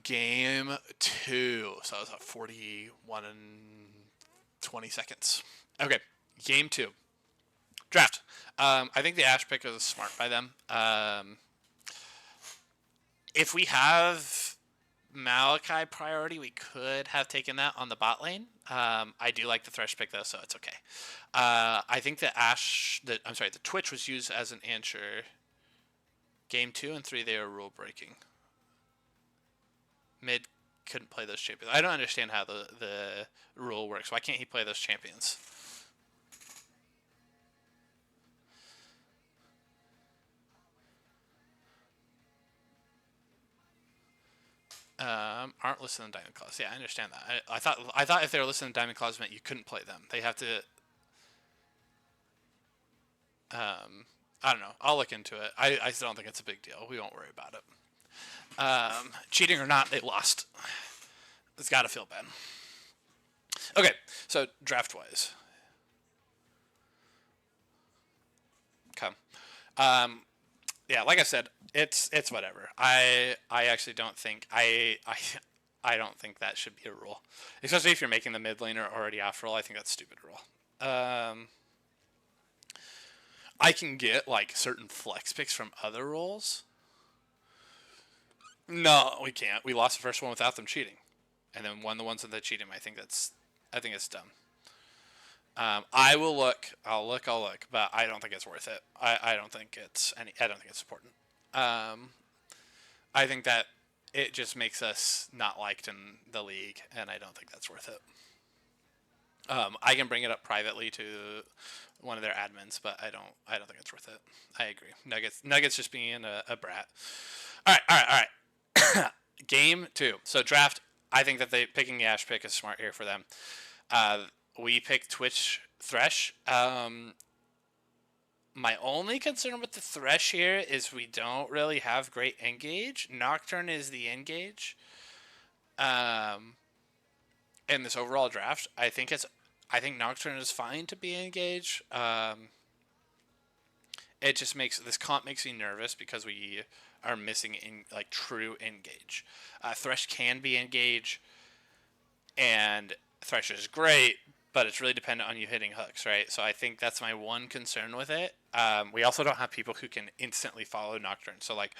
Game two. So I was at 41 and 20 seconds. Okay, game two. Draft. I think the Ash pick was smart by them. If we have Malachi priority, we could have taken that on the bot lane. I do like the Thresh pick though, so it's okay. I think the the Twitch was used as an answer. Game 2 and 3, they were rule breaking. Mid couldn't play those champions. I don't understand how the rule works. Why can't he play those champions? Aren't listening to Diamond Claws. Yeah, I understand that. I thought if they were listening to Diamond Claws meant you couldn't play them. They have to. I don't know. I'll look into it. I still don't think it's a big deal. We won't worry about it. Cheating or not, they lost. It's got to feel bad. Okay, so draft wise. Okay. Yeah, like I said, it's whatever. I actually don't think I don't think that should be a rule, especially if you're making the mid laner already off roll. I think that's a stupid rule. I can get like certain flex picks from other roles. No, we can't. We lost the first one without them cheating, and then won the ones that they cheated. I think it's dumb. I will look. I'll look. But I don't think it's worth it. I don't think it's any. I don't think it's important. I think that it just makes us not liked in the league, and I don't think that's worth it. I can bring it up privately to one of their admins, but I don't think it's worth it. I agree. Nuggets just being a brat. All right. Game 2. So draft. I think that they picking the Ash pick is smart here for them. We picked Twitch Thresh. My only concern with the Thresh here is we don't really have great engage. Nocturne is the engage. In this overall draft, I think Nocturne is fine to be engage. It just makes this comp makes me nervous because we are missing like true engage. Thresh can be engage, and Thresh is great, but it's really dependent on you hitting hooks, right? So I think that's my one concern with it. We also don't have people who can instantly follow Nocturne. So like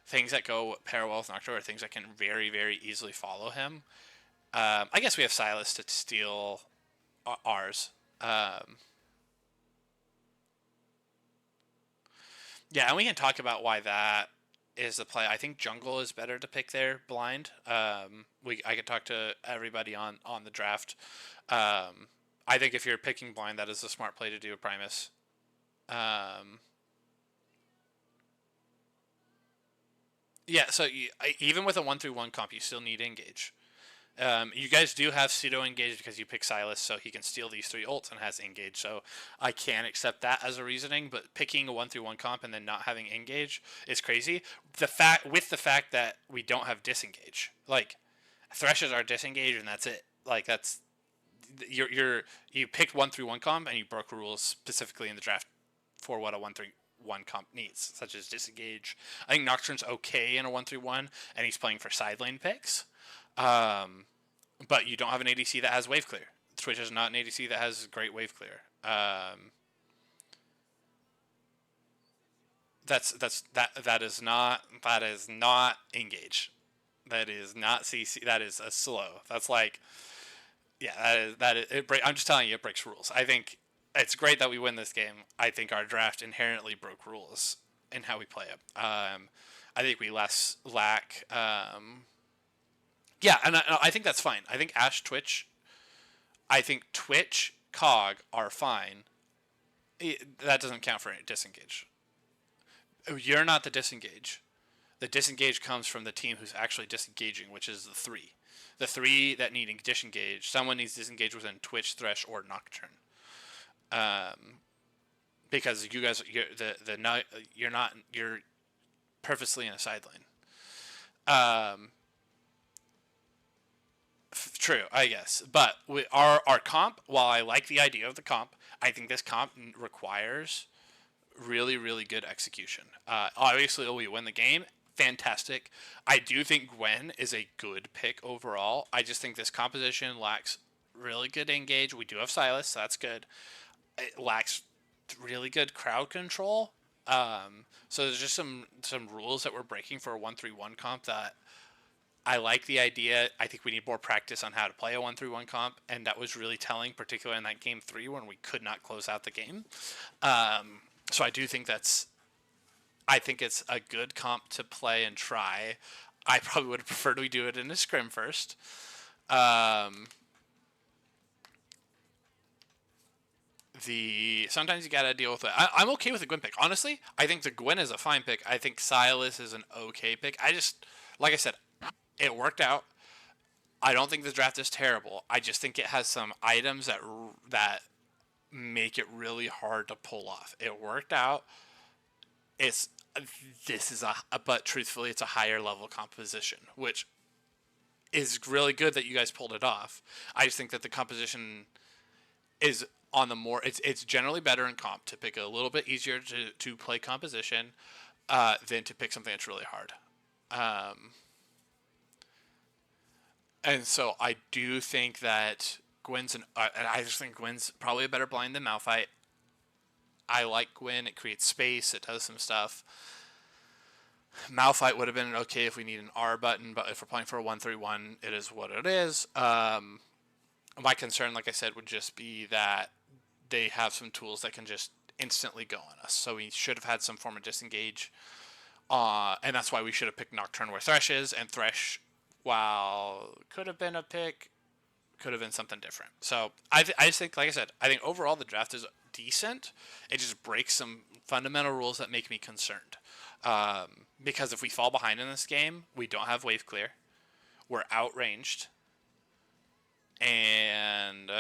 things that go pair well with Nocturne are things that can very, very easily follow him. I guess we have Silas to steal ours. Yeah, and we can talk about why that is the play. I think jungle is better to pick there blind. I could talk to everybody on the draft. I think if you're picking blind, that is a smart play to do a Primus. Yeah, so even with a 1-3-1 comp, you still need engage. You guys do have pseudo engage because you pick Silas, so he can steal these 3 ults and has engage. So I can accept that as a reasoning, but picking a 1-3-1 comp and then not having engage is crazy. The fact that we don't have disengage, like Threshes are disengage and that's it. Like that's you picked 1-3-1 comp and you broke rules specifically in the draft for what a 1-3-1 comp needs, such as disengage. I think Nocturne's okay in a 1-3-1, and he's playing for side lane picks. But you don't have an ADC that has wave clear. Twitch is not an ADC that has great wave clear. That is not engage. That is not CC. That is a slow. That's like, yeah, that is it. I'm just telling you, it breaks rules. I think it's great that we win this game. I think our draft inherently broke rules in how we play it. I think we lack. Yeah, and I think that's fine. I think Twitch Cog are fine. That doesn't count for disengage. You're not the disengage. The disengage comes from the team who's actually disengaging, which is the 3. The 3 that need disengage. Someone needs disengage within Twitch, Thresh, or Nocturne. Because you guys, you're purposely in a side lane. True, I guess. But our comp, while I like the idea of the comp, I think this comp requires really, really good execution. Obviously, we win the game. fantastic. I do think Gwen is a good pick overall. I just think this composition lacks really good engage. We do have Silas, so that's good. It lacks really good crowd control. So there's just some rules that we're breaking for a 1-3-1 comp that I like the idea. I think we need more practice on how to play a 1-3-1 comp, and that was really telling, particularly in that game 3 when we could not close out the game. So I do think I think it's a good comp to play and try. I probably would have preferred we do it in a scrim first. Sometimes you gotta deal with it. I'm okay with the Gwen pick. Honestly, I think the Gwen is a fine pick. I think Silas is an okay pick. Like I said, it worked out. I don't think the draft is terrible. I just think it has some items that make it really hard to pull off. It worked out. It's but truthfully, it's a higher level composition, which is really good that you guys pulled it off. I just think that the composition is on the more. It's generally better in comp to pick a little bit easier to play composition than to pick something that's really hard. And so I do think that I just think Gwen's probably a better blind than Malphite. I like Gwen. It creates space. It does some stuff. Malphite would have been okay if we need an R button, but if we're playing for a 1-3-1, it is what it is. My concern, like I said, would just be that they have some tools that can just instantly go on us. So we should have had some form of disengage. And that's why we should have picked Nocturne where Thresh is. And Thresh, while could have been a pick, could have been something different. So I just think, like I said, I think overall the draft is decent. It just breaks some fundamental rules that make me concerned. Because if we fall behind in this game, we don't have wave clear. We're outranged. And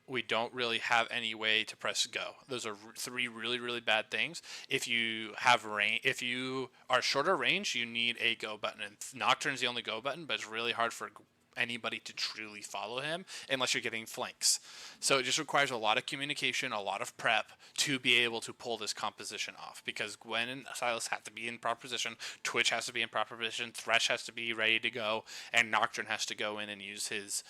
we don't really have any way to press go. Those are three really, really bad things. If you are shorter range, you need a go button. And Nocturne's the only go button, but it's really hard for anybody to truly follow him unless you're getting flanks. So it just requires a lot of communication, a lot of prep to be able to pull this composition off, because Gwen and Silas have to be in proper position, Twitch has to be in proper position, Thresh has to be ready to go, and Nocturne has to go in and use his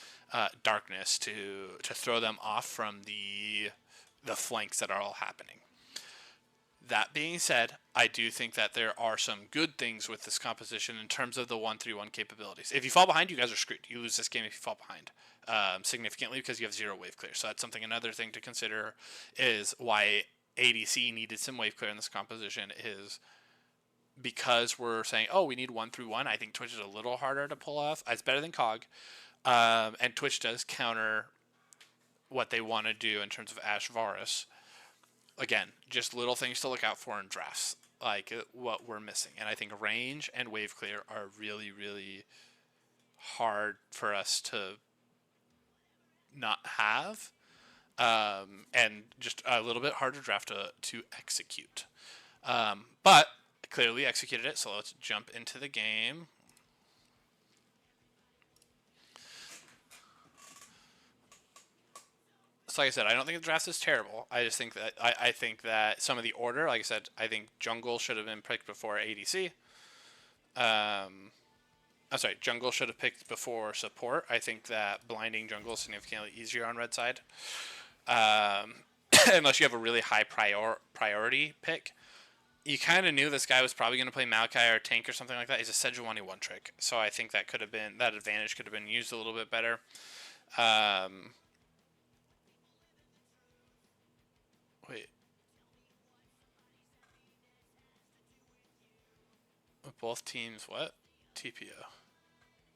darkness to throw them off from the flanks that are all happening. That being said, I do think that there are some good things with this composition in terms of the 1-3-1 capabilities. If you fall behind, you guys are screwed. You lose this game if you fall behind significantly, because you have zero wave clear. So that's another thing to consider, is why ADC needed some wave clear in this composition, is because we're saying, oh, we need 1-3-1. I think Twitch is a little harder to pull off. It's better than COG. And Twitch does counter what they want to do in terms of Ash Varus. Again, just little things to look out for in drafts, like what we're missing. And I think range and wave clear are really, really hard for us to not have, and just a little bit harder draft to execute. But clearly executed it, so let's jump into the game. So like I said, I don't think the draft is terrible. I just think that I think that some of the order, like I said, I think jungle should have been picked before ADC. I'm sorry, jungle should have picked before support. I think that blinding jungle is significantly easier on red side. Unless you have a really high priority pick. You kind of knew this guy was probably going to play Maokai or tank or something like that. He's a Sejuani one trick. So I think that advantage could have been used a little bit better. Wait. Both teams, what? TPO.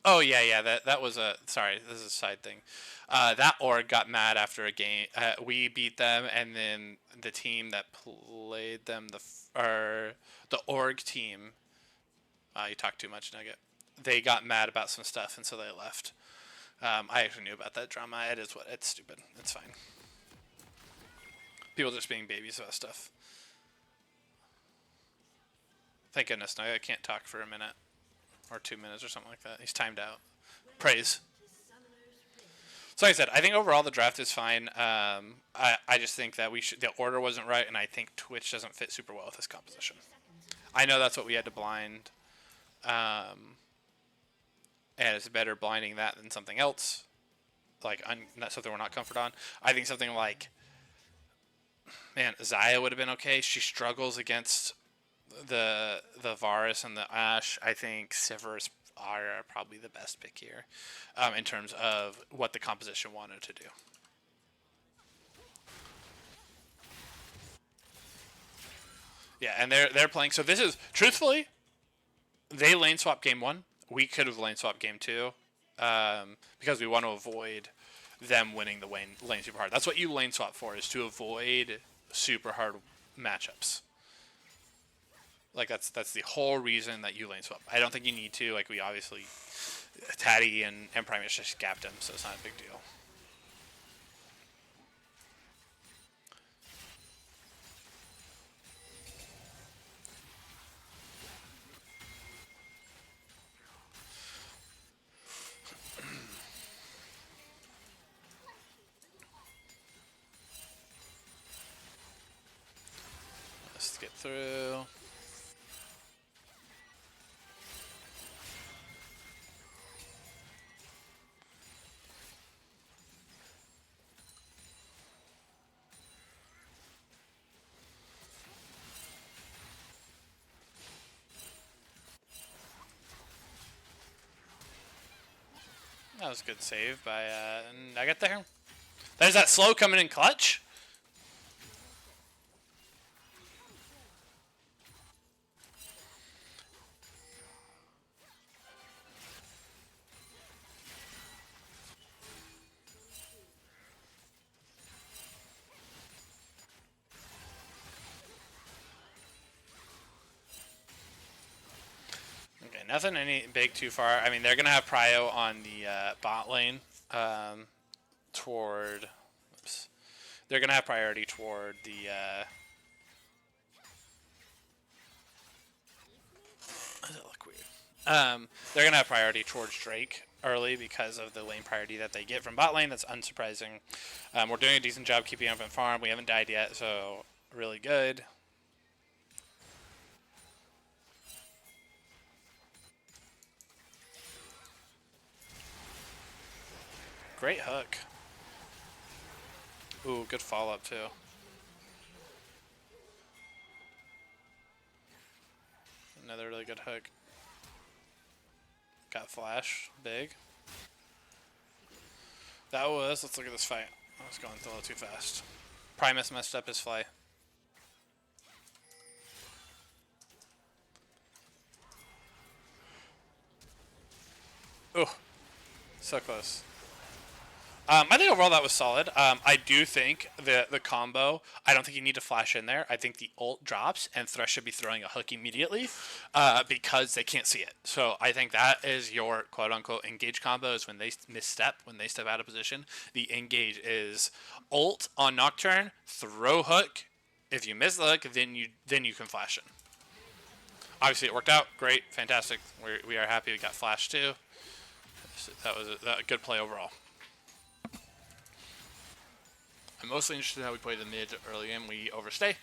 Oh, yeah, that was sorry, this is a side thing. That org got mad after a game. We beat them, and then the team that played them, the org team, you talk too much, Nugget. They got mad about some stuff, and so they left. I actually knew about that drama. It's stupid. It's fine. People just being babies about stuff. Thank goodness, no, I can't talk for a minute or 2 minutes or something like that. He's timed out. Praise. So like I said, I think overall the draft is fine. I just think that the order wasn't right, and I think Twitch doesn't fit super well with this composition. I know that's what we had to blind. And it's better blinding that than something else. Like, not something we're not comfort on. I think something like, man, Zaya would have been okay. She struggles against the Varus and the Ashe. I think Sivers are probably the best pick here, in terms of what the composition wanted to do. Yeah, and they're playing. So this is truthfully, they lane swap game one. We could have lane swap game two, because we want to avoid them winning the lane super hard. That's what you lane swap for, is to avoid super hard matchups. Like that's the whole reason that you lane swap. I don't think you need to. Like we obviously, Taddy and Primus just gapped him, so it's not a big deal. Let's get through. That was a good save by Nugget there. There's that slow coming in clutch. Okay, nothing any big too far. I mean, they're gonna have prio on the bot lane toward. Oops. They're gonna have priority toward the. Does it look weird? They're gonna have priority towards Drake early because of the lane priority that they get from bot lane. That's unsurprising. We're doing a decent job keeping up in farm. We haven't died yet, so really good. Great hook. Ooh, good follow up too. Another really good hook. Got flash. Big. That was... Let's look at this fight. I was going a little too fast. Primus messed up his fly. Ooh. So close. I think overall that was solid. I do think the combo, I don't think you need to flash in there. I think the ult drops and Thresh should be throwing a hook immediately because they can't see it. So I think that is your quote-unquote engage combo, is when they misstep, when they step out of position. The engage is ult on Nocturne, throw hook. If you miss the hook, then you can flash in. Obviously it worked out. Great. Fantastic. We are happy we got flash too. That was a good play overall. I'm mostly interested in how we play the mid early and we overstay.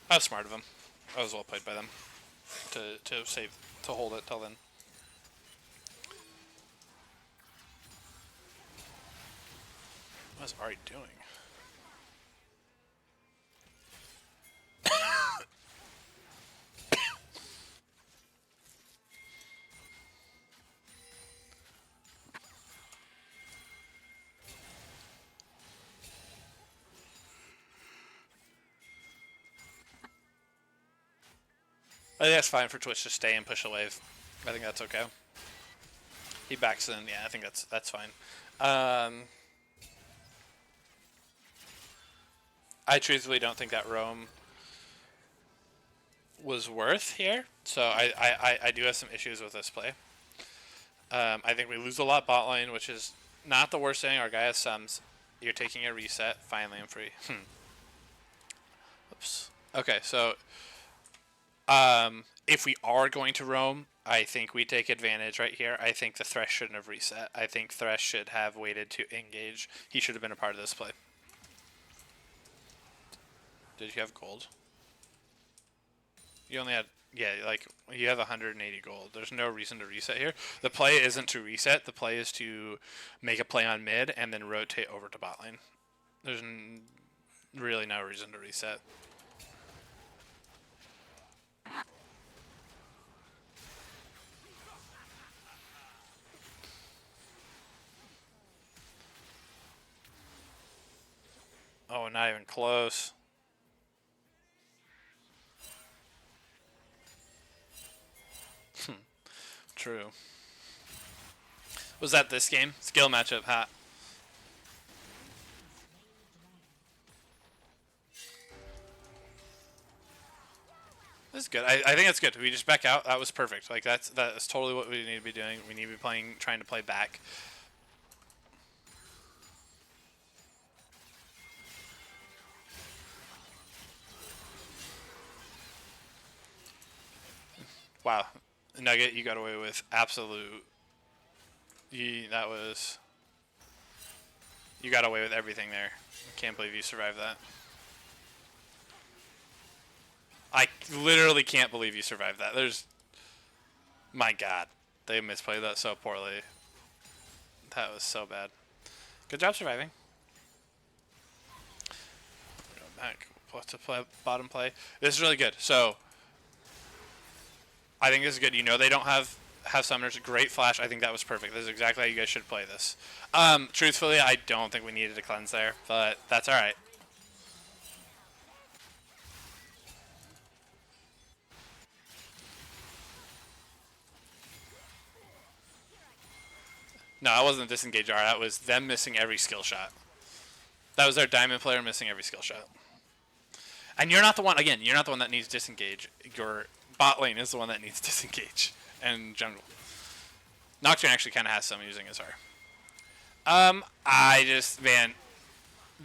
That was smart of them. That was well played by them to hold it till then. What is Ari doing? I think that's fine for Twitch to stay and push a wave. I think that's okay. He backs in. Yeah, I think that's fine. I truthfully don't think that roam was worth here. So I do have some issues with this play. I think we lose a lot bot lane, which is not the worst thing. Our guy has sums. You're taking a reset. Finally, I'm free. Oops. Okay, so if we are going to roam, I think we take advantage right here. I think the Thresh shouldn't have reset. I think Thresh should have waited to engage. He should have been a part of this play. Did you have gold? You only had, yeah, like, you have 180 gold. There's no reason to reset here. The play isn't to reset. The play is to make a play on mid and then rotate over to bot lane. There's really no reason to reset. Oh, not even close. True. Was that this game? Skill matchup, hat. This is good. I think that's good. We just back out. That was perfect. Like that's totally what we need to be doing. We need to be trying to play back. Wow, Nugget, you got away with absolute. That was. You got away with everything there. I can't believe you survived that. I literally can't believe you survived that. My God, they misplayed that so poorly. That was so bad. Good job surviving. Go back to play bottom play. This is really good. So I think this is good. You know they don't have summoners. Great flash. I think that was perfect. This is exactly how you guys should play this. Truthfully, I don't think we needed a cleanse there, but that's all right. No, that wasn't a disengage R. That was them missing every skill shot. That was their diamond player missing every skill shot. And you're not the one, again, you're not the one that needs disengage. Your bot lane is the one that needs disengage and jungle. Nocturne actually kind of has some using his R. Man,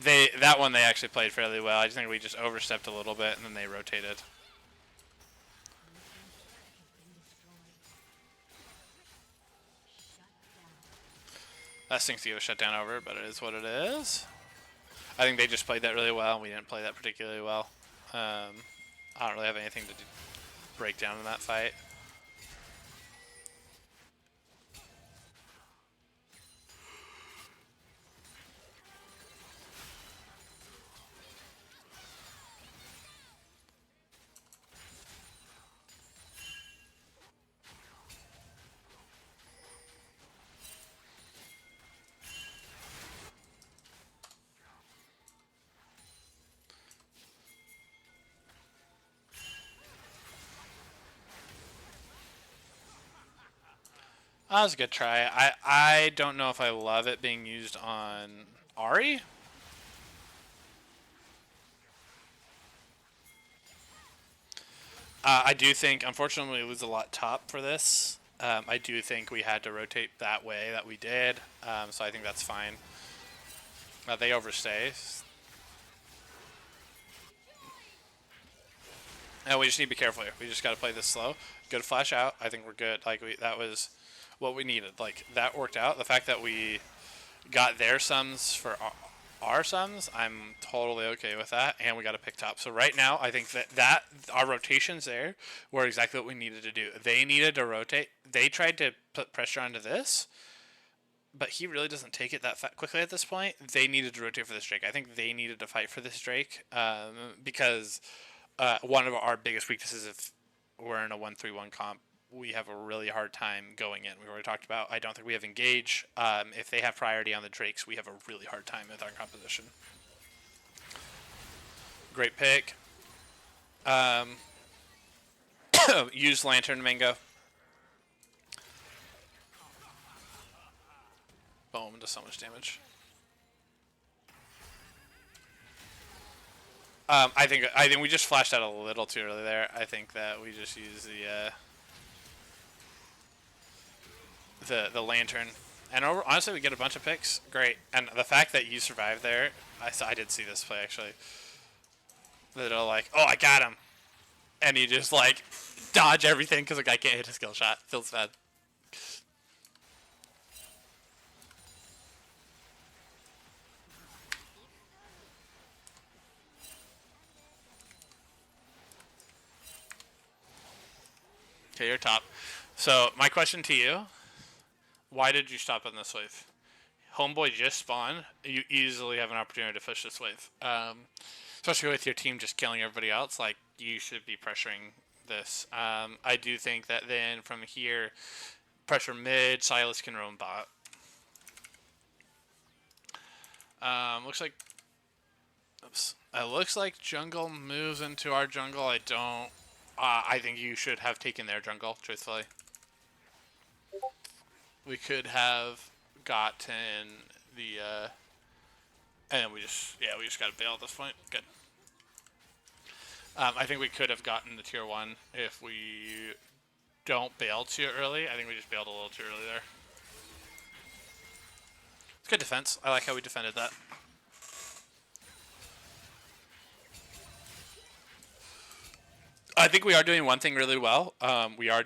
that one they actually played fairly well. I just think we just overstepped a little bit and then they rotated. That stinks to give a shutdown over, but it is what it is. I think they just played that really well. We didn't play that particularly well. I don't really have anything to break down in that fight. That was a good try. I don't know if I love it being used on Ahri. I do think, unfortunately, we lose a lot top for this. I do think we had to rotate that way that we did, so I think that's fine. They overstay. And we just need to be careful here. We just got to play this slow. Good flash out. I think we're good. Like that was what we needed. Like that worked out. The fact that we got their sums for our sums, I'm totally okay with that. And we got to pick top. So right now, I think that our rotations there were exactly what we needed to do. They needed to rotate. They tried to put pressure onto this, but he really doesn't take it that quickly at this point. They needed to rotate for this Drake. I think they needed to fight for this Drake because one of our biggest weaknesses, if we're in a 1-3-1 comp, we have a really hard time going in. We already talked about, I don't think we have engage. If they have priority on the Drakes, we have a really hard time with our composition. Great pick. Use Lantern Mango. Boom, does so much damage. I think we just flashed out a little too early there. I think that we just use the lantern, and honestly, we get a bunch of picks. Great, and the fact that you survived there, I did see this play actually. That are like, oh, I got him, and you just like dodge everything because the guy can't hit a skill shot. Feels bad. Okay, you're top. So my question to you: why did you stop on this wave? Homeboy just spawned. You easily have an opportunity to push this wave. Especially with your team just killing everybody else. Like, you should be pressuring this. I do think that then from here, pressure mid. Silas can roam bot. Looks like. Oops. It looks like jungle moves into our jungle. I don't. I think you should have taken their jungle. Truthfully, we could have gotten the. And we just got to bail at this point. Good. I think we could have gotten the tier 1 if we don't bail too early. I think we just bailed a little too early there. It's good defense. I like how we defended that. I think we are doing one thing really well. We are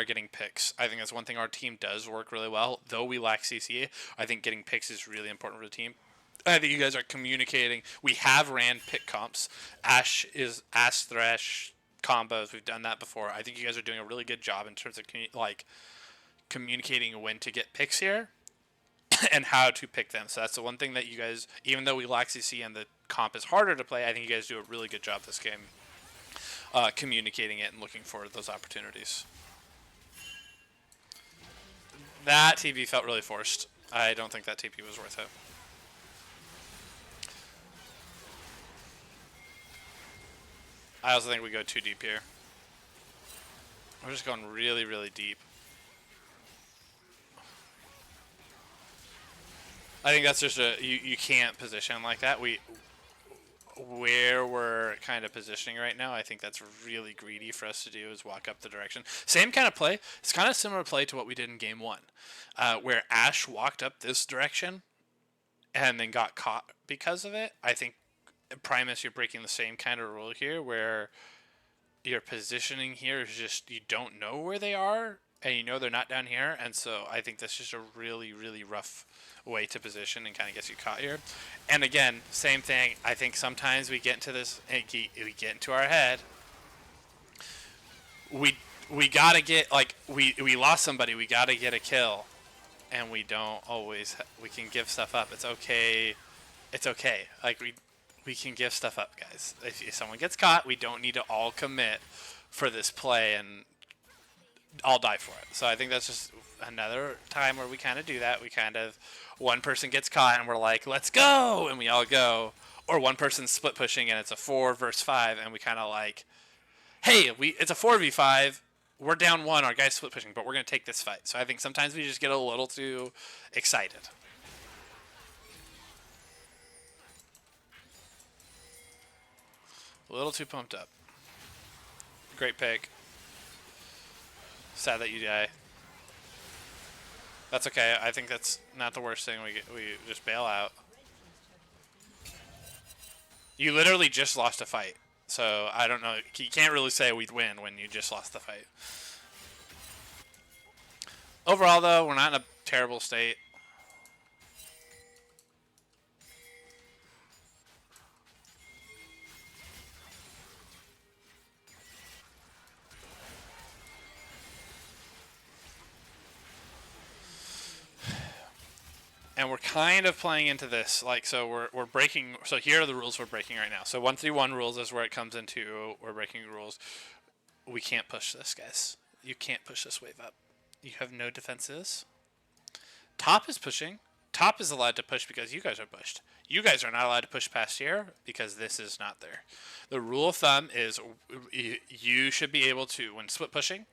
getting picks. I think that's one thing our team does work really well. Though we lack CCA, I think getting picks is really important for the team. I think you guys are communicating. We have ran pick comps. Ash Thresh combos. We've done that before. I think you guys are doing a really good job in terms of communicating when to get picks here and how to pick them. So that's the one thing that you guys, even though we lack CC and the comp is harder to play, I think you guys do a really good job this game communicating it and looking for those opportunities. That TP felt really forced. I don't think that TP was worth it. I also think we go too deep here. We're just going really, really deep. I think that's just you can't position like that. Where we're kind of positioning right now, I think that's really greedy for us to do, is walk up the direction. Same kind of play. It's kind of similar play to what we did in game 1, where Ash walked up this direction and then got caught because of it. I think Primus, you're breaking the same kind of rule here, where your positioning here is just, you don't know where they are, and you know they're not down here, and so I think that's just a really, really rough way to position and kind of gets you caught here. And again, same thing. I think sometimes we get into this, we get into our head. We gotta get, like, we lost somebody, we gotta get a kill, and we don't always. We can give stuff up. It's okay. It's okay. Like, we can give stuff up, guys. If someone gets caught, we don't need to all commit for this play and all die for it. So I think that's just another time where we kind of do that. We kind of, one person gets caught and we're like, let's go, and we all go. Or one person's split pushing and it's a 4 versus 5, and we kind of like, hey, it's a 4v5. We're down 1. Our guy's split pushing, but we're going to take this fight. So I think sometimes we just get a little too excited. A little too pumped up. Great pick. Sad that you die. That's okay. I think that's not the worst thing. We just bail out. You literally just lost a fight. So I don't know. You can't really say we'd win when you just lost the fight. Overall, though, we're not in a terrible state. And we're kind of playing into this, like, so we're breaking. So here are the rules we're breaking right now. So 1-3-1 rules is where it comes into. We're breaking rules. We can't push this, guys. You can't push this wave up. You have no defenses. Top is pushing. Top is allowed to push because you guys are pushed. You guys are not allowed to push past here because this is not there. The rule of thumb is you should be able to, when split pushing,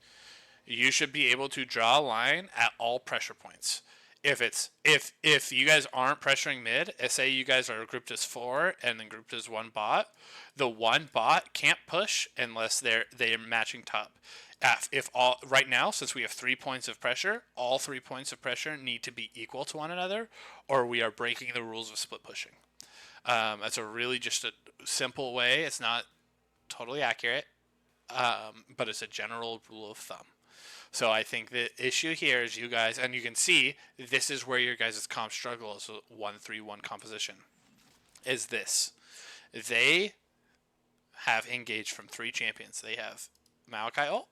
you should be able to draw a line at all pressure points. If you guys aren't pressuring mid, say you guys are grouped as 4 and then grouped as 1 bot, the 1 bot can't push unless they're matching top. If all right now, since we have 3 points of pressure, all 3 points of pressure need to be equal to one another, or we are breaking the rules of split pushing. That's a really just a simple way. It's not totally accurate, but it's a general rule of thumb. So I think the issue here is you guys, and you can see this is where your guys' comp struggle is a 1-3-1 composition. Is this. They have engaged from 3 champions. They have Maokai ult,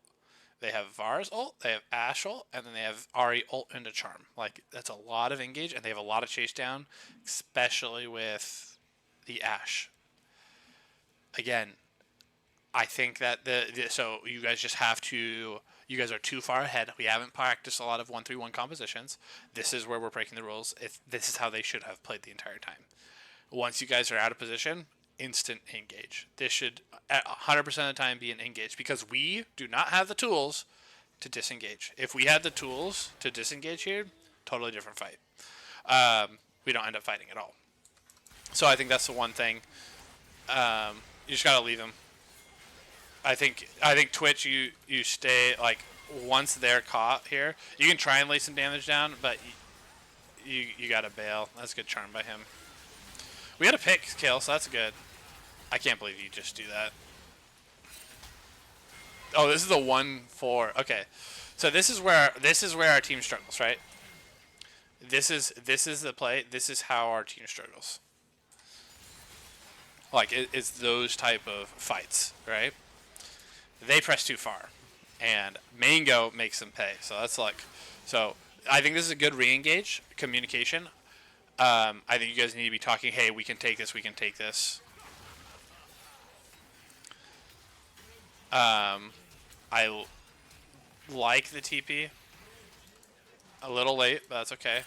They have Var's ult, they have Ashe ult, and then they have Ahri ult into Charm. Like, that's a lot of engage, and they have a lot of chase down, especially with the Ashe. Again, I think that so you guys just have to. You guys are too far ahead. We haven't practiced a lot of 1-3-1 compositions. This is where we're breaking the rules. This is how they should have played the entire time. Once you guys are out of position, instant engage. This should 100% of the time be an engage because we do not have the tools to disengage. If we had the tools to disengage here, totally different fight. We don't end up fighting at all. So I think that's the one thing. You just gotta leave them. I think Twitch, you stay like once they're caught here, you can try and lay some damage down, but you gotta bail. That's a good charm by him. We had a pick kill, so that's good. I can't believe you just do that. Oh, this is the 1-4. Okay, so this is where our team struggles, right? This is the play. This is how our team struggles. Like it's those type of fights, right? They press too far, and Mango makes them pay. So that's like, so I think this is a good re-engage communication. I think you guys need to be talking. Hey, we can take this. We can take this. I like the TP. A little late, but that's okay.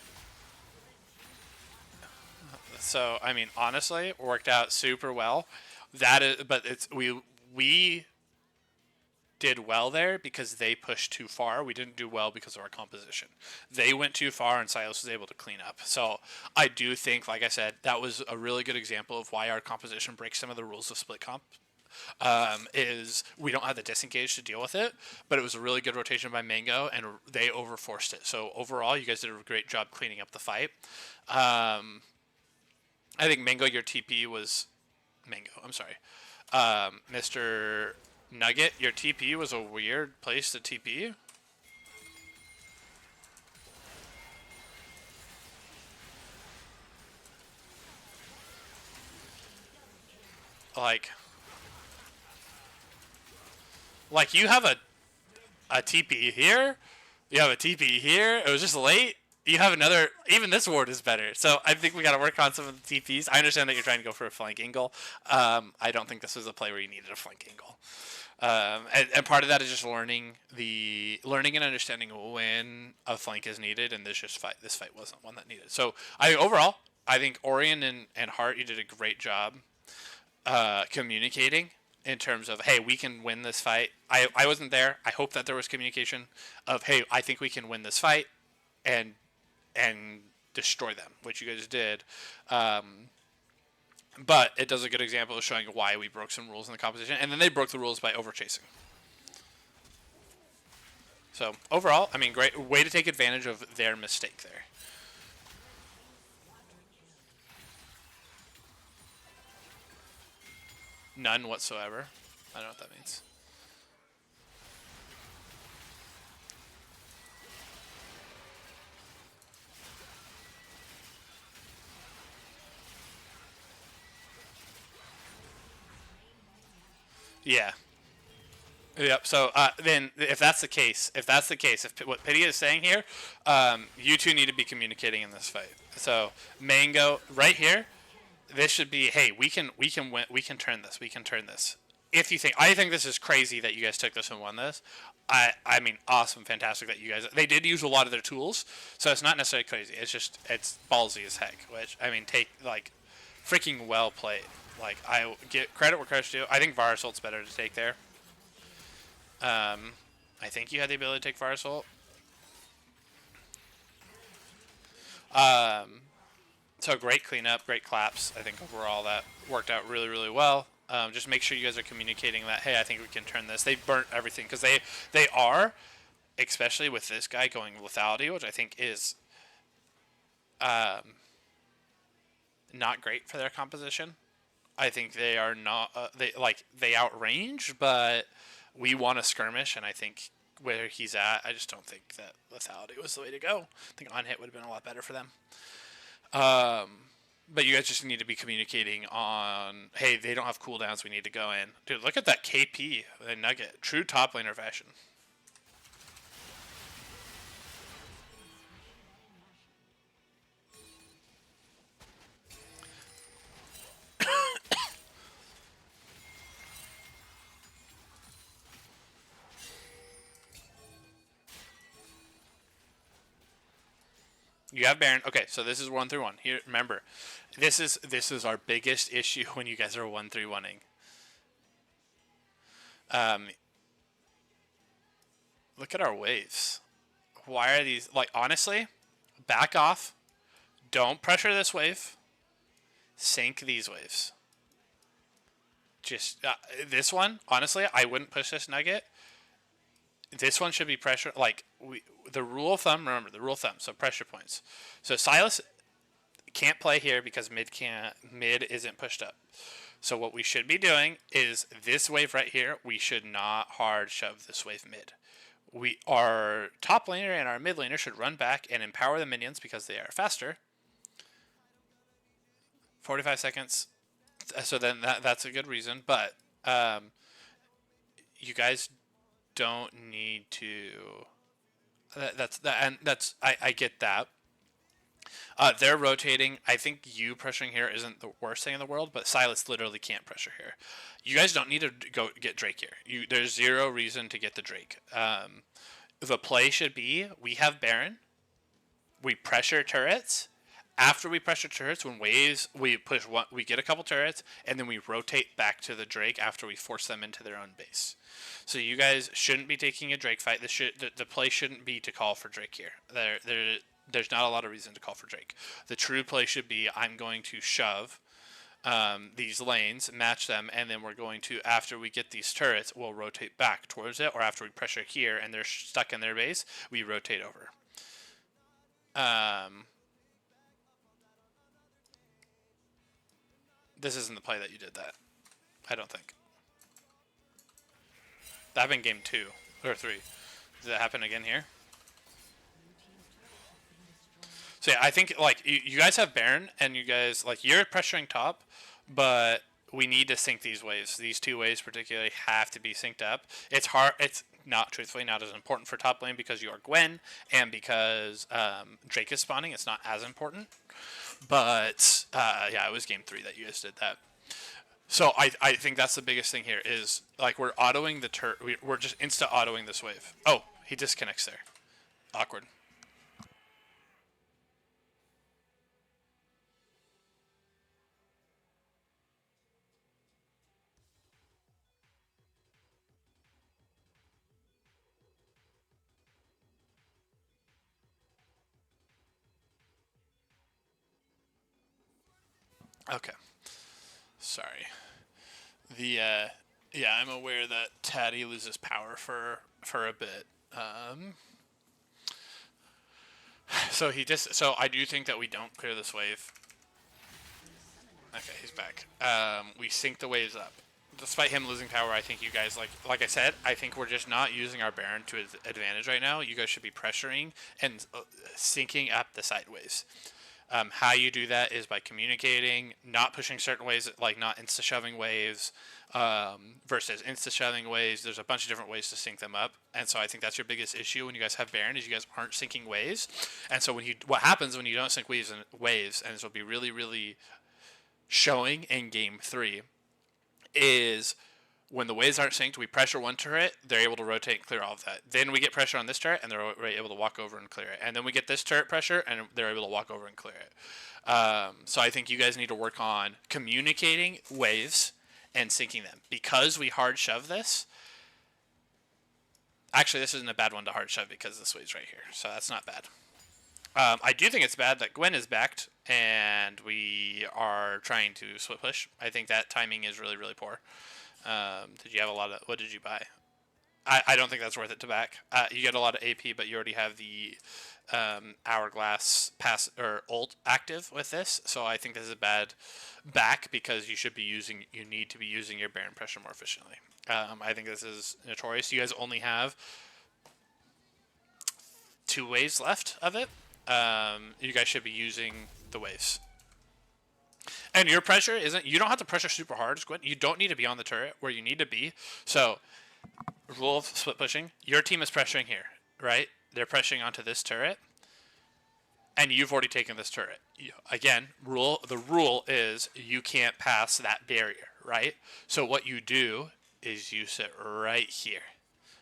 So I mean, honestly, worked out super well. That is, but it's we did well there because they pushed too far. We didn't do well because of our composition. They went too far and Silas was able to clean up. So I do think, like I said, that was a really good example of why our composition breaks some of the rules of split comp. Is we don't have the disengage to deal with it, but it was a really good rotation by Mango and they overforced it. So overall, you guys did a great job cleaning up the fight. I think Mango, your TP was Mango. I'm sorry, Mr. Nugget, your TP was a weird place to TP. Like you have a TP here, you have a TP here. It was just late. You have another. Even this ward is better. So I think we got to work on some of the TPs. I understand that you're trying to go for a flank angle. I don't think this was a play where you needed a flank angle. And part of that is just learning and understanding when a flank is needed, and this fight wasn't one that needed. So overall, I think Orion and Hart, you did a great job communicating in terms of, hey, we can win this fight. I wasn't there. I hope that there was communication of, hey, I think we can win this fight and destroy them, which you guys did. But it does a good example of showing why we broke some rules in the competition. And then they broke the rules by overchasing. So, overall, I mean, great way to take advantage of their mistake there. None whatsoever. I don't know what that means. Yeah. Yep. So then, if that's the case, if what Pity is saying here, you two need to be communicating in this fight. So Mango, right here, this should be, hey, we can win, we can turn this. If you think, I think this is crazy that you guys took this and won this. I mean, awesome, fantastic that you guys. They did use a lot of their tools, so it's not necessarily crazy. It's ballsy as heck. Which I mean, take like, freaking well played. Like I get credit where credit's due. I think Varsult's better to take there. I think you had the ability to take Varasult. So great cleanup, great claps. I think overall that worked out really, really well. Just make sure you guys are communicating that, hey, I think we can turn this. They burnt everything because they are, especially with this guy going lethality, which I think is not great for their composition. I think they are not they outrange, but we want a skirmish, and I think where he's at, I just don't think that lethality was the way to go. I think on hit would have been a lot better for them. But you guys just need to be communicating on, hey, they don't have cooldowns, we need to go in. Dude, look at that KP, the Nugget. True top laner fashion. You have Baron. Okay, so this is 1-1. Here, remember, this is our biggest issue when you guys are 1-1ing. Look at our waves. Why are these like honestly? Back off. Don't pressure this wave. Sink these waves. Just this one, honestly, I wouldn't push this nugget. This one should be pressure. Like the rule of thumb. Remember the rule of thumb. So pressure points. So Silas can't play here because mid isn't pushed up. So what we should be doing is this wave right here. We should not hard shove this wave mid. Our top laner and our mid laner should run back and empower the minions because they are faster. 45 seconds. So then that's a good reason, but you guys don't need to. I get that. They're rotating. I think you pressuring here isn't the worst thing in the world, but Silas literally can't pressure here. You guys don't need to go get Drake here. There's zero reason to get the Drake. The play should be we have Baron. We pressure turrets. After we pressure turrets, when waves, we push one, we get a couple turrets, and then we rotate back to the Drake after we force them into their own base. So you guys shouldn't be taking a Drake fight. The play shouldn't be to call for Drake here. There's not a lot of reason to call for Drake. The true play should be I'm going to shove these lanes, match them, and then we're going to, after we get these turrets, we'll rotate back towards it, or after we pressure here and they're stuck in their base, we rotate over. This isn't the play that you did that. I don't think. That happened in game 2 or 3. Did that happen again here? So yeah, I think like you guys have Baron and you guys like you're pressuring top, but we need to sync these waves. These two waves particularly have to be synced up. It's hard. It's not truthfully not as important for top lane because you are Gwen and because Drake is spawning. It's not as important. But yeah, it was game 3 that you guys did that. So I think that's the biggest thing here is like we're autoing the we're just insta autoing this wave. Oh, he disconnects there. Awkward. Okay. Sorry. Yeah, I'm aware that Taddy loses power for a bit. So I do think that we don't clear this wave. Okay, he's back. We sync the waves up. Despite him losing power, I think you guys like I said, I think we're just not using our Baron to his advantage right now. You guys should be pressuring and syncing up the side waves. How you do that is by communicating, not pushing certain ways, like not insta-shoving waves versus insta-shoving waves. There's a bunch of different ways to sync them up. And so I think that's your biggest issue when you guys have Baron is you guys aren't syncing waves. And so what happens when you don't sync waves, and this will be really, really showing in game 3, is when the waves aren't synced, we pressure one turret, they're able to rotate and clear all of that. Then we get pressure on this turret, and they're able to walk over and clear it. And then we get this turret pressure, and they're able to walk over and clear it. So I think you guys need to work on communicating waves and syncing them. Because we hard shove this, actually this isn't a bad one to hard shove because this wave's right here, so that's not bad. I do think it's bad that Gwen is backed, and we are trying to split push. I think that timing is really, really poor. Did you have a lot of... What did you buy? I don't think that's worth it to back. You get a lot of AP, but you already have the Hourglass pass or ult active with this. So I think this is a bad back because you need to be using your Baron pressure more efficiently. I think this is notorious. You guys only have 2 waves left of it. You guys should be using the waves. And your pressure isn't... You don't have to pressure super hard, Squint. You don't need to be on the turret where you need to be. So, rule of split pushing. Your team is pressuring here, right? They're pressuring onto this turret. And you've already taken this turret. Again, the rule is you can't pass that barrier, right? So what you do is you sit right here.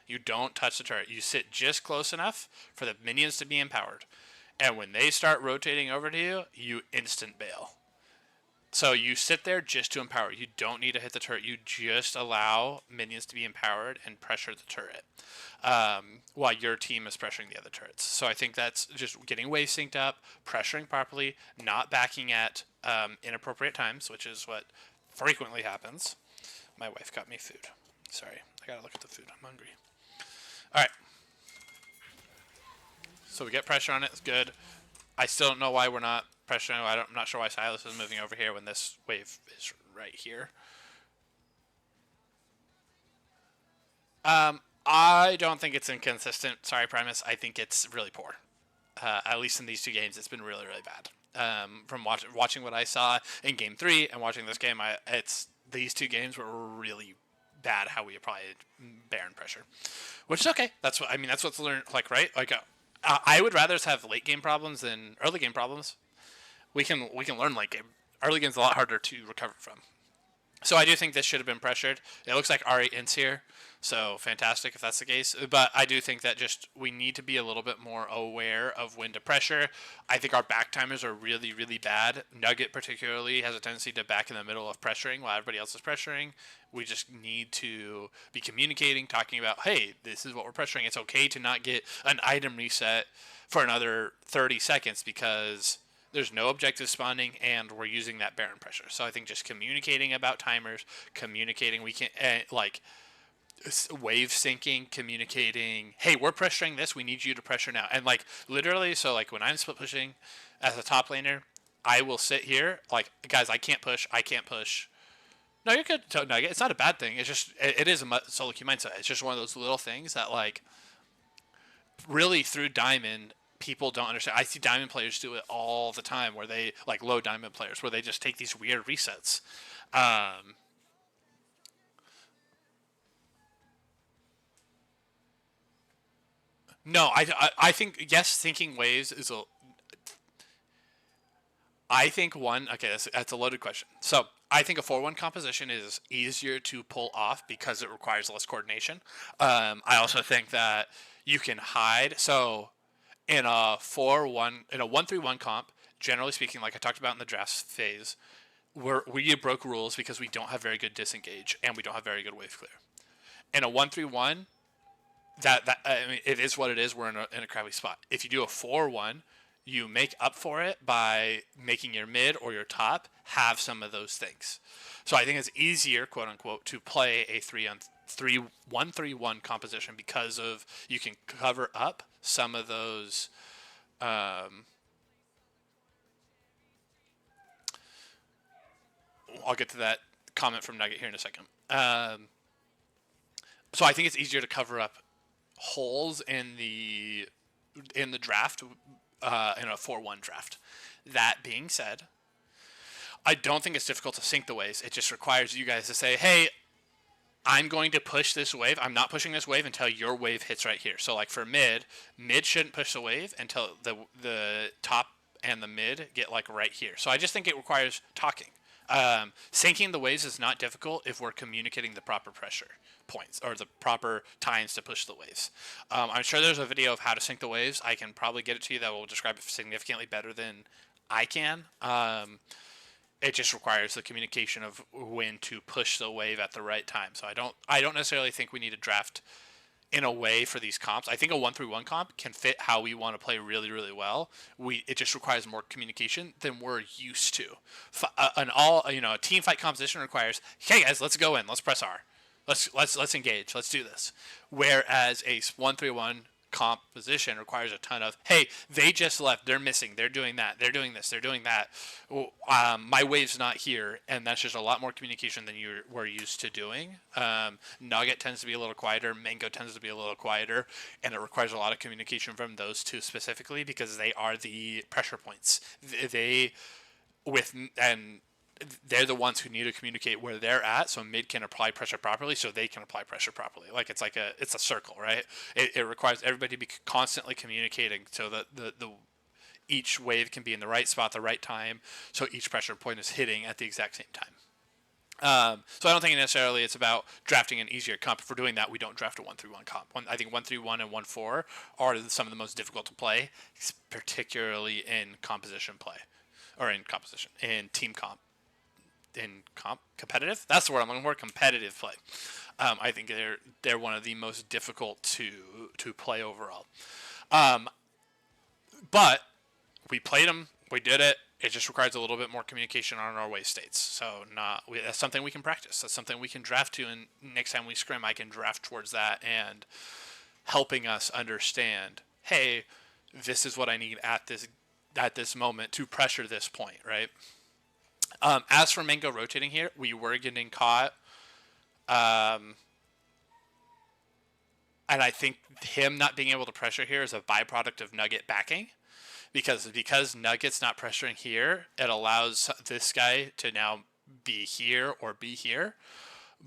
You don't touch the turret. You sit just close enough for the minions to be empowered. And when they start rotating over to you, you instant bail. So you sit there just to empower. You don't need to hit the turret. You just allow minions to be empowered and pressure the turret while your team is pressuring the other turrets. So I think that's just getting wave synced up, pressuring properly, not backing at inappropriate times, which is what frequently happens. My wife got me food. Sorry, I gotta look at the food. I'm hungry. All right. So we get pressure on it. It's good. I still don't know why we're not pressuring. I'm not sure why Silas is moving over here when this wave is right here. I don't think it's inconsistent. Sorry, Primus. I think it's really poor. At least in these two games, it's been really, really bad. From watching what I saw in Game 3 and watching this game, it's these two games were really bad how we applied Baron pressure, which is okay. That's what I mean. That's what's learned, like, right? Like, I would rather have late game problems than early game problems. We can learn late game. Early game's a lot harder to recover from. So I do think this should have been pressured. It looks like R8 ends here, so fantastic if that's the case. But I do think that just we need to be a little bit more aware of when to pressure. I think our back timers are really, really bad. Nugget particularly has a tendency to back in the middle of pressuring while everybody else is pressuring. We just need to be communicating, talking about, hey, this is what we're pressuring. It's okay to not get an item reset for another 30 seconds because there's no objective spawning, and we're using that Baron pressure. So I think just communicating about timers, communicating, we can like wave syncing, communicating. Hey, we're pressuring this. We need you to pressure now. And like literally, so like when I'm split pushing as a top laner, I will sit here like, guys, I can't push. I can't push. No, you're good. No, it's not a bad thing. It's just it is a solo queue mindset. It's just one of those little things that like really through Diamond people don't understand. I see Diamond players do it all the time where they, like low Diamond players, where they just take these weird resets. No, I think, yes, thinking waves is a, I think one, okay, that's a loaded question. So I think a 4-1 composition is easier to pull off because it requires less coordination. I also think that you can hide. So in a 4-1, in a 1-3-1 comp, generally speaking, like I talked about in the draft phase, we broke rules because we don't have very good disengage and we don't have very good wave clear. In a 1-3-1, that I mean, it is what it is. We're in a crappy spot. If you do a 4-1, you make up for it by making your mid or your top have some of those things. So I think it's easier, quote unquote, to play a 1-3-1 composition because of you can cover up some of those. I'll get to that comment from Nugget here in a second. So I think it's easier to cover up holes in the draft in a 4-1 draft. That being said, I don't think it's difficult to sync the waves. It just requires you guys to say, hey, I'm going to push this wave. I'm not pushing this wave until your wave hits right here. So like for mid shouldn't push the wave until the top and the mid get like right here. So I just think it requires talking. Syncing the waves is not difficult if we're communicating the proper pressure points or the proper times to push the waves. I'm sure there's a video of how to sync the waves. I can probably get it to you that will describe it significantly better than I can. It just requires the communication of when to push the wave at the right time. So I don't necessarily think we need to draft in a way for these comps. I think a 1-3-1 comp can fit how we want to play really, really well. It just requires more communication than we're used to. A team fight composition requires, hey guys, let's go in, let's press R, let's engage, let's do this. Whereas a 1-3-1 composition requires a ton of, hey, they just left, they're missing, they're doing that, they're doing this, they're doing that. My wave's not here, and that's just a lot more communication than you were used to doing. Nugget tends to be a little quieter, Mango tends to be a little quieter, and it requires a lot of communication from those two specifically because they are the pressure points. They're the ones who need to communicate where they're at so mid can apply pressure properly so they can apply pressure properly. Like it's a circle, right? It requires everybody to be constantly communicating so that the each wave can be in the right spot, the right time, so each pressure point is hitting at the exact same time. So I don't think necessarily it's about drafting an easier comp. If we're doing that, we don't draft a 1-3-1 comp. I think 1-3-1 and 1-4 are some of the most difficult to play, particularly in composition play, or in team comp, competitive. That's the word I'm looking for. Competitive play. I think they're one of the most difficult to play overall. But we played them. We did it. It just requires a little bit more communication on our wave states. So that's something we can practice. That's something we can draft to. And next time we scrim, I can draft towards that and helping us understand, hey, this is what I need at this moment to pressure this point, right? As for Mango rotating here, we were getting caught. And I think him not being able to pressure here is a byproduct of Nugget backing. Because Nugget's not pressuring here, it allows this guy to now be here or be here.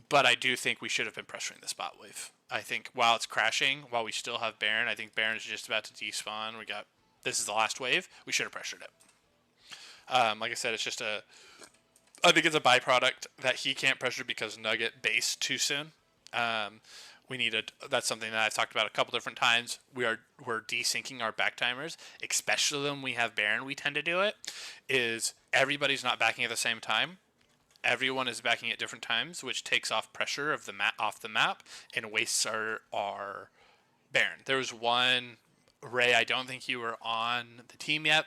But I do think we should have been pressuring the spot wave. I think while it's crashing, while we still have Baron, I think Baron's just about to despawn. This is the last wave. We should have pressured it. Like I said, I think it's a byproduct that he can't pressure because Nugget based too soon. That's something that I've talked about a couple different times. We're desyncing our back timers, especially when we have Baron. We tend to do it. Is everybody's not backing at the same time. Everyone is backing at different times, which takes off pressure off the map and wastes our Baron. There was one, Ray, I don't think you were on the team yet.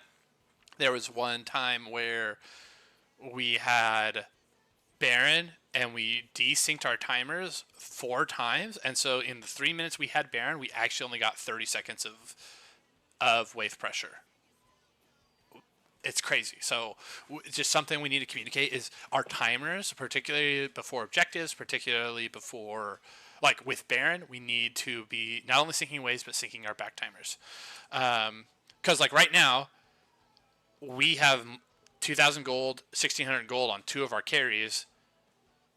There was one time where we had Baron and we desynced our timers 4 times, and so in the 3 minutes we had Baron, we actually only got 30 seconds of wave pressure. It's crazy. So it's just something we need to communicate is our timers, particularly before objectives, particularly before, like with Baron, we need to be not only syncing waves, but syncing our back timers. Because like right now, we have 2,000 gold, 1,600 gold on 2 of our carries,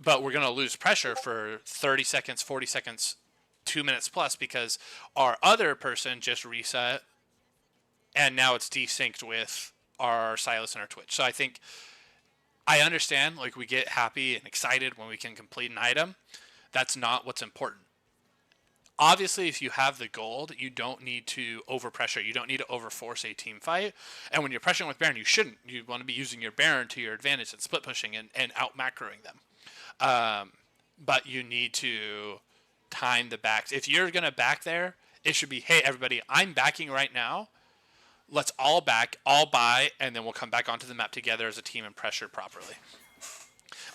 but we're going to lose pressure for 30 seconds, 40 seconds, 2 minutes plus because our other person just reset, and now it's desynced with our Silas and our Twitch. So I think I understand, like, we get happy and excited when we can complete an item. That's not what's important. Obviously, if you have the gold, you don't need to overpressure. You don't need to overforce a team fight. And when you're pressuring with Baron, you shouldn't. You want to be using your Baron to your advantage and split pushing and out macroing them. But you need to time the backs. If you're going to back there, it should be, hey, everybody, I'm backing right now. Let's all back, all buy, and then we'll come back onto the map together as a team and pressure properly.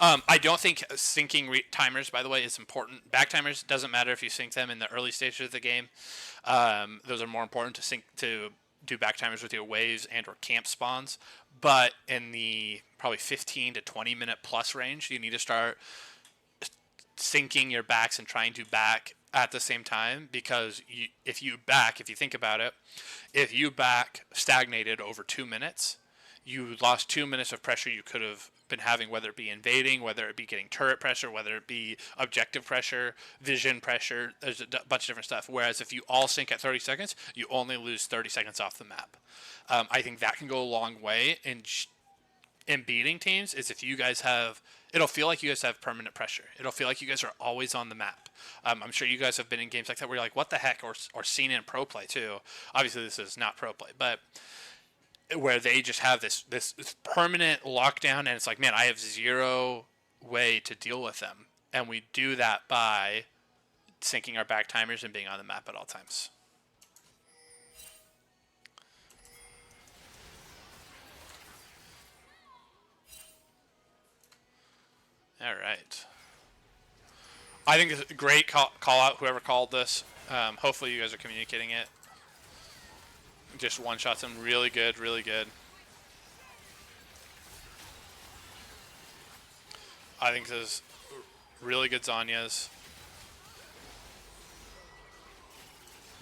I don't think syncing timers, by the way, is important. Back timers, doesn't matter if you sync them in the early stages of the game. Those are more important to do back timers with your waves and or camp spawns. But in the probably 15 to 20 minute plus range, you need to start syncing your backs and trying to back at the same time, because if you think about it, if you back stagnated over 2 minutes, you lost 2 minutes of pressure you could have been having, whether it be invading, whether it be getting turret pressure, whether it be objective pressure, vision pressure. There's a bunch of different stuff. Whereas if you all sync at 30 seconds, you only lose 30 seconds off the map. I think that can go a long way in beating teams, is if you guys have, it'll feel like you guys have permanent pressure. It'll feel like you guys are always on the map. I'm sure you guys have been in games like that where you're like, what the heck, or seen it in pro play too. Obviously this is not pro play, but where they just have this permanent lockdown, and it's like, man, I have zero way to deal with them. And we do that by syncing our back timers and being on the map at all times. All right. I think it's a great call out, whoever called this. Hopefully you guys are communicating it. Just one-shots him. Really good, really good. I think this is really good Zhonya's.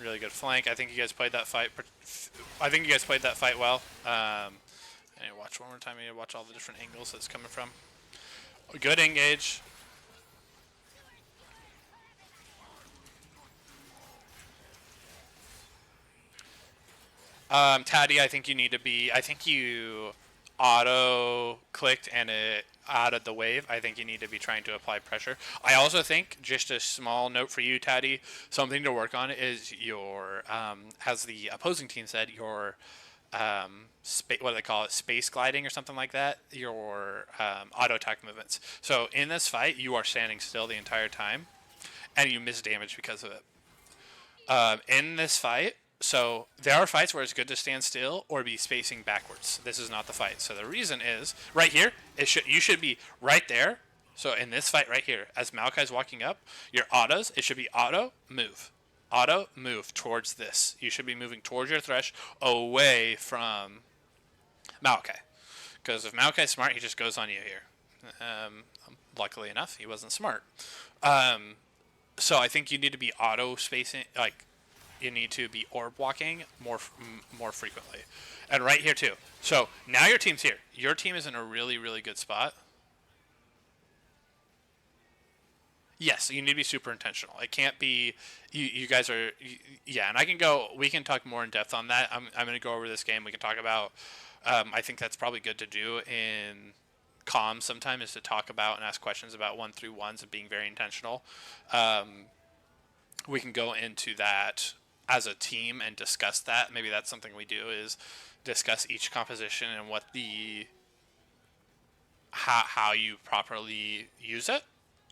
Really good flank. I think you guys played that fight. Well. I need to watch one more time. I need to watch all the different angles that's coming from. Good engage. Taddy, I think you need to be. I think you auto clicked and it out of the wave, I think you need to be trying to apply pressure. I also think, just a small note for you, Taddy, something to work on is your, as the opposing team said, your what do they call it, space gliding or something like that, your auto attack movements. So in this fight, you are standing still the entire time, and you miss damage because of it. In this fight, so there are fights where it's good to stand still or be spacing backwards. This is not the fight. So the reason is right here. You should be right there. So in this fight right here, as Maokai's walking up, your autos, it should be auto move towards this. You should be moving towards your thresh, away from Maokai. Because if Maokai's smart, he just goes on you here. Luckily enough, he wasn't smart. So I think you need to be auto spacing, like you need to be orb walking more frequently, and right here too. So now your team's here. Your team is in a really really good spot. Yes, you need to be super intentional. It can't be you guys are yeah. And we can talk more in depth on that. I'm going to go over this game. We can talk about. I think that's probably good to do in comms sometimes, is to talk about and ask questions about 1-3-1s and being very intentional. We can go into that as a team and discuss that. Maybe that's something we do, is discuss each composition and what the how you properly use it.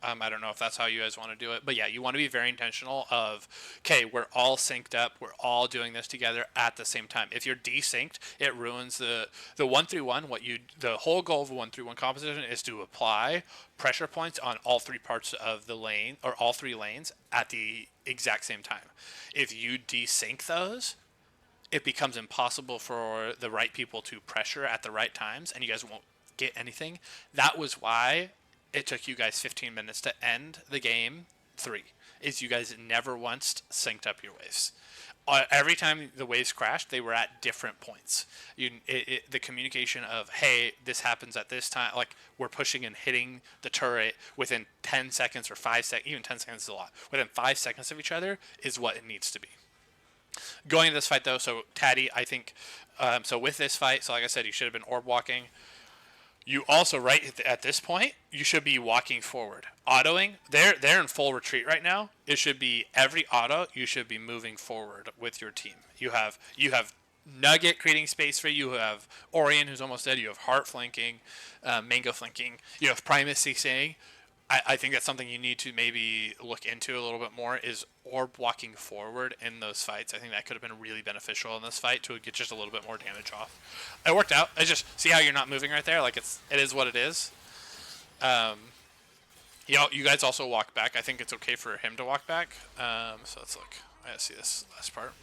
I don't know if that's how you guys want to do it, but yeah, you want to be very intentional of, okay, we're all synced up, we're all doing this together at the same time. If you're desynced, it ruins the 1-3-1. The whole goal of a 1-3-1 composition is to apply pressure points on all three parts of the lane, or all three lanes, at the exact same time. If you desync those, it becomes impossible for the right people to pressure at the right times, and you guys won't get anything. That was why it took you guys 15 minutes to end the game 3, is you guys never once synced up your waves. Every time the waves crashed, they were at different points. The communication of, hey, this happens at this time, like we're pushing and hitting the turret within 10 seconds or 5 seconds, even 10 seconds is a lot, within 5 seconds of each other is what it needs to be. Going into this fight though, so Taddy, I think, so with this fight, so like I said, you should have been orb walking. You also, right at this point, you should be walking forward. Autoing, they're in full retreat right now. It should be every auto, you should be moving forward with your team. You have Nugget creating space for you. You have Orion, who's almost dead. You have Heart flanking, Mango flanking. You have Primus CCing. I think that's something you need to maybe look into a little bit more, is orb walking forward in those fights. I think that could have been really beneficial in this fight to get just a little bit more damage off. It worked out. I just see how you're not moving right there. Like it is what it is. You guys also walk back. I think it's okay for him to walk back. So let's look. I gotta see this last part.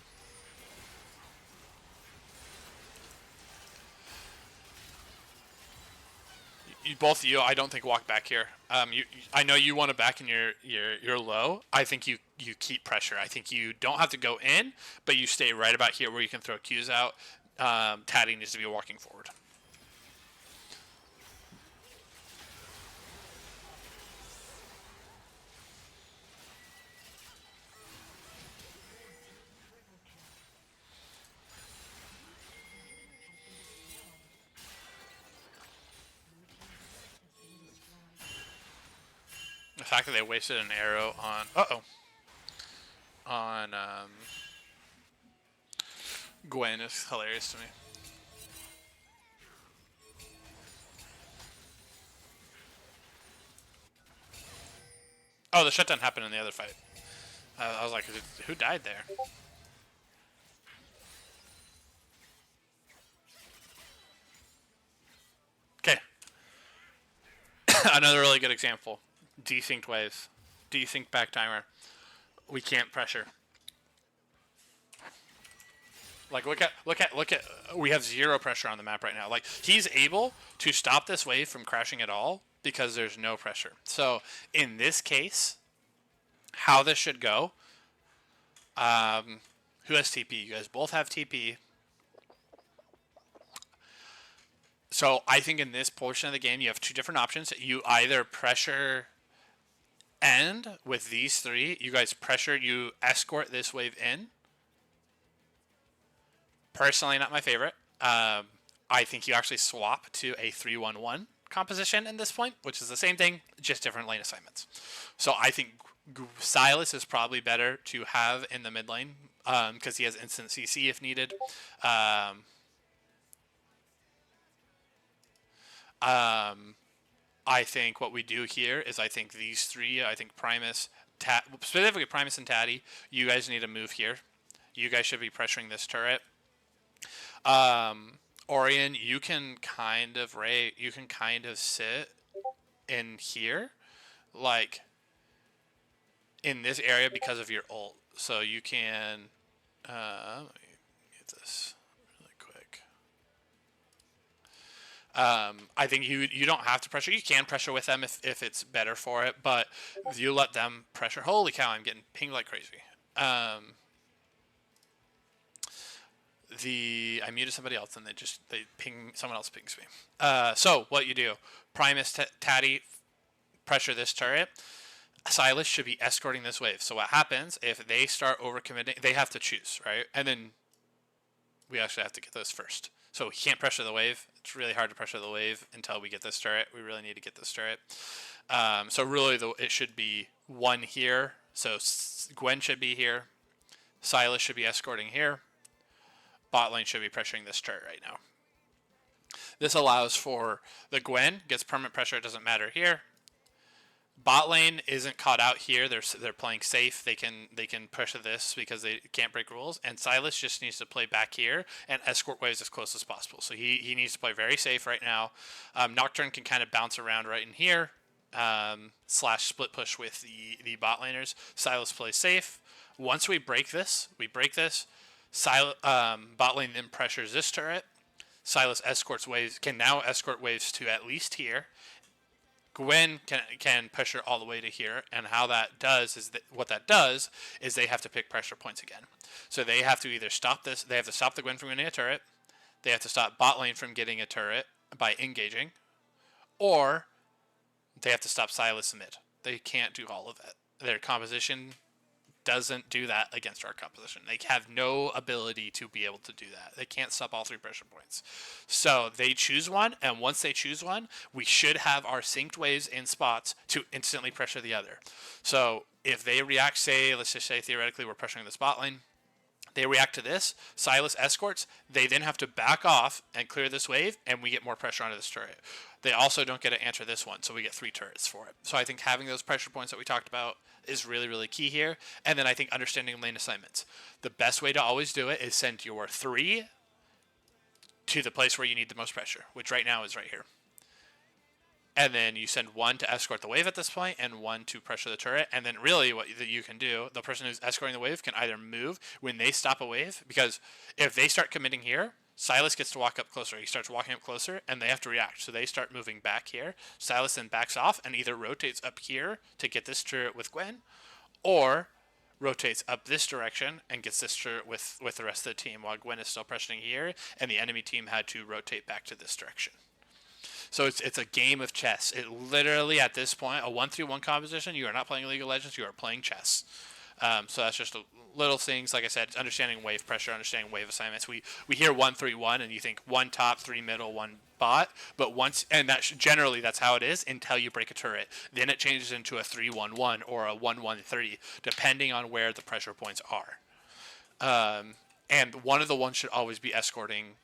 Both of you, I don't think walk back here. I know you want to back in your low. I think you keep pressure. I think you don't have to go in, but you stay right about here where you can throw Qs out. Taddy needs to be walking forward. The fact that they wasted an arrow on Gwen is hilarious to me. Oh, the shutdown happened in the other fight. I was like, who died there? Okay. Another really good example. Desynced waves. Desynced back timer. We can't pressure. Like look at we have 0 pressure on the map right now. Like he's able to stop this wave from crashing at all because there's no pressure. So in this case, how this should go, who has TP? You guys both have TP. So I think in this portion of the game, you have 2 different options. You either pressure end with these 3. You guys pressure, you escort this wave in. Personally, not my favorite. I think you actually swap to a 3-1-1 composition in this point, which is the same thing, just different lane assignments. So I think Silas is probably better to have in the mid lane because he has instant CC if needed. I think what we do here is I think these three, I think Primus, specifically Primus and Taddy, you guys need to move here. You guys should be pressuring this turret. Orion, you can kind of sit in here, like in this area because of your ult. So you can let me get this really quick. I think you don't have to pressure. You can pressure with them if it's better for it, but you let them pressure. Holy cow, I'm getting pinged like crazy. I muted somebody else and someone else pings me. So what you do, Primus, Taddy, pressure this turret. Silas should be escorting this wave. So what happens if they start overcommitting? They have to choose, right? And then we actually have to get those first. So we can't pressure the wave. It's really hard to pressure the wave until we get this turret. We really need to get this turret. So really, it should be one here. So Gwen should be here. Silas should be escorting here. Bot lane should be pressuring this turret right now. This allows for the Gwen gets permanent pressure. It doesn't matter here. Bot lane isn't caught out here. They're playing safe. They can pressure this because they can't break rules. And Silas just needs to play back here and escort waves as close as possible. So he needs to play very safe right now. Nocturne can kind of bounce around right in here. / split push with the bot laners. Silas plays safe. Once we break this. Bot lane then pressures this turret. Silas can now escort waves to at least here. Gwen can pressure all the way to here, and what that does is they have to pick pressure points again. So they have to either stop this. They have to stop the Gwen from getting a turret. They have to stop bot lane from getting a turret by engaging, or they have to stop Silas mid. They can't do all of it. Their composition doesn't do that against our composition. They have no ability to be able to do that. They can't stop all three pressure points. So they choose one, and once they choose one, we should have our synced waves in spots to instantly pressure the other. So if they react, let's just say theoretically we're pressuring the spot lane, they react to this, Silas escorts, they then have to back off and clear this wave, and we get more pressure onto this turret. They also don't get to answer this one, so we get 3 turrets for it. So I think having those pressure points that we talked about is really, really key here. And then I think understanding lane assignments. The best way to always do it is send your 3 to the place where you need the most pressure, which right now is right here. And then you send 1 to escort the wave at this point and 1 to pressure the turret. And then really what you can do, the person who's escorting the wave can either move when they stop a wave, because if they start committing here, Silas gets to walk up closer. He starts walking up closer, and they have to react. So they start moving back here. Silas then backs off and either rotates up here to get this turret with Gwen, or rotates up this direction and gets this turret with the rest of the team while Gwen is still pressuring here, and the enemy team had to rotate back to this direction. So it's a game of chess. It literally, at this point, a 1-3-1 composition, you are not playing League of Legends, you are playing chess. So that's just little things, like I said, understanding wave pressure, understanding wave assignments. We hear 1-3-1, and you think 1 top, 3 middle, 1 bot, but generally that's how it is until you break a turret. Then it changes into a 3-1-1 or a 1-1-3, depending on where the pressure points are. And one of the ones should always be escorting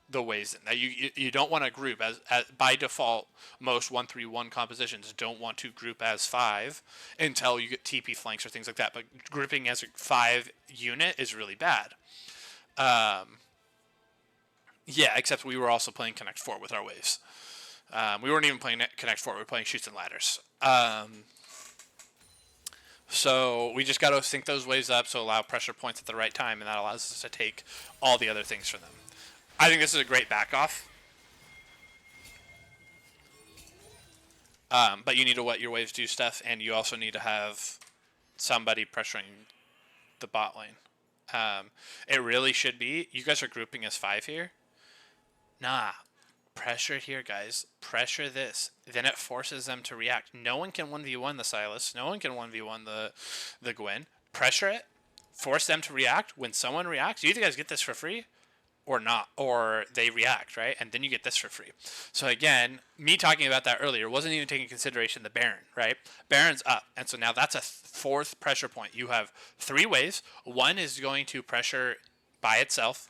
the waves in. Now you don't want to group as by default. Most 1-3-1 compositions don't want to group as 5 until you get TP flanks or things like that. But grouping as a 5 unit is really bad. Yeah, except we were also playing Connect 4 with our waves. We weren't even playing Connect 4. We were playing Shoots and Ladders. So we just got to sync those waves up so allow pressure points at the right time, and that allows us to take all the other things from them. I think this is a great back-off. But you need to let your waves do stuff, and you also need to have somebody pressuring the bot lane. It really should be, you guys are grouping as 5 here. Nah, pressure here, guys. Pressure this. Then it forces them to react. No one can 1v1 the Silas. No one can 1v1 the Gwen. Pressure it. Force them to react. When someone reacts, you guys get this for free. or not, or they react, right? And then you get this for free. So again, me talking about that earlier wasn't even taking consideration the Baron, right? Baron's up, and so now that's a fourth pressure point. You have 3 waves. One is going to pressure by itself.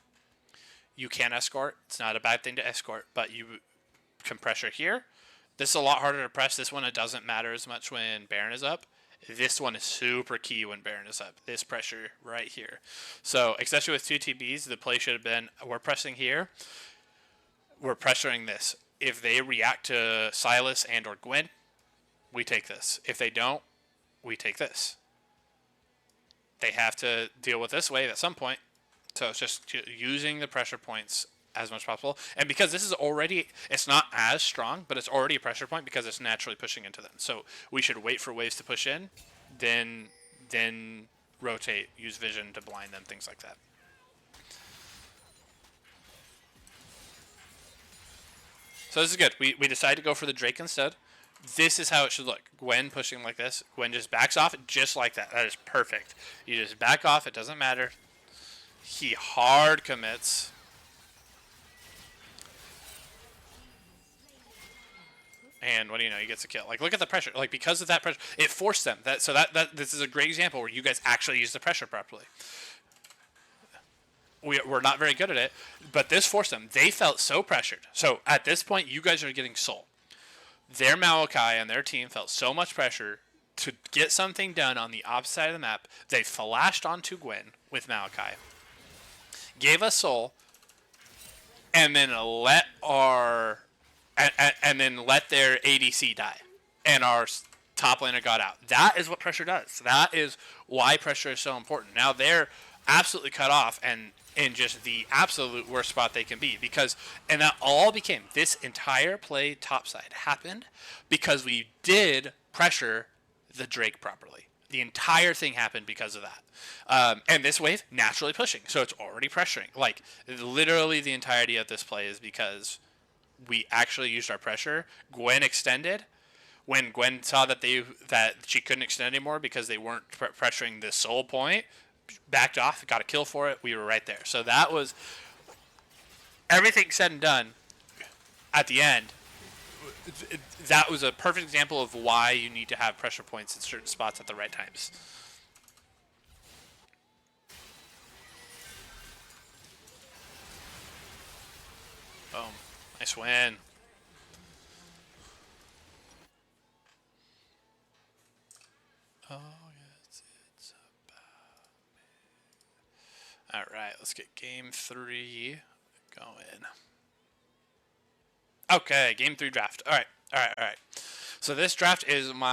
You can escort. It's not a bad thing to escort, but you can pressure here. This is a lot harder to press. This one, it doesn't matter as much when Baron is up. This one is super key when Baron is up. This pressure right here. So, especially with 2 TBs, the play should have been, we're pressing here. We're pressuring this. If they react to Silas and or Gwen, we take this. If they don't, we take this. They have to deal with this wave at some point. So it's just using the pressure points as much as possible. And because this is already, it's not as strong, but it's already a pressure point because it's naturally pushing into them. So we should wait for waves to push in, then rotate, use vision to blind them, things like that. So this is good. We decided to go for the Drake instead. This is how it should look. Gwen pushing like this. Gwen just backs off just like that. That is perfect. You just back off. It doesn't matter. He hard commits. And what do you know? He gets a kill. Like, look at the pressure. Like, because of that pressure, it forced them. This is a great example where you guys actually use the pressure properly. We're not very good at it, but this forced them. They felt so pressured. So at this point, you guys are getting soul. Their Maokai and their team felt so much pressure to get something done on the opposite side of the map. They flashed onto Gwen with Maokai, gave us soul, and then let their ADC die, and our top laner got out. That is what pressure does. That is why pressure is so important. Now they're absolutely cut off and in just the absolute worst spot they can be, and that all became, this entire play topside happened because we did pressure the Drake properly. The entire thing happened because of that. And this wave naturally pushing, so it's already pressuring. Like, literally the entirety of this play is because we actually used our pressure. Gwen extended. When Gwen saw that she couldn't extend anymore because they weren't pressuring the soul point, backed off, got a kill for it. We were right there. So that was everything said and done. At the end, that was a perfect example of why you need to have pressure points in certain spots at the right times. Boom. Nice win. Oh, yes, it's about me. All right, let's get game 3 going. Okay, game 3 draft. All right. So this draft is my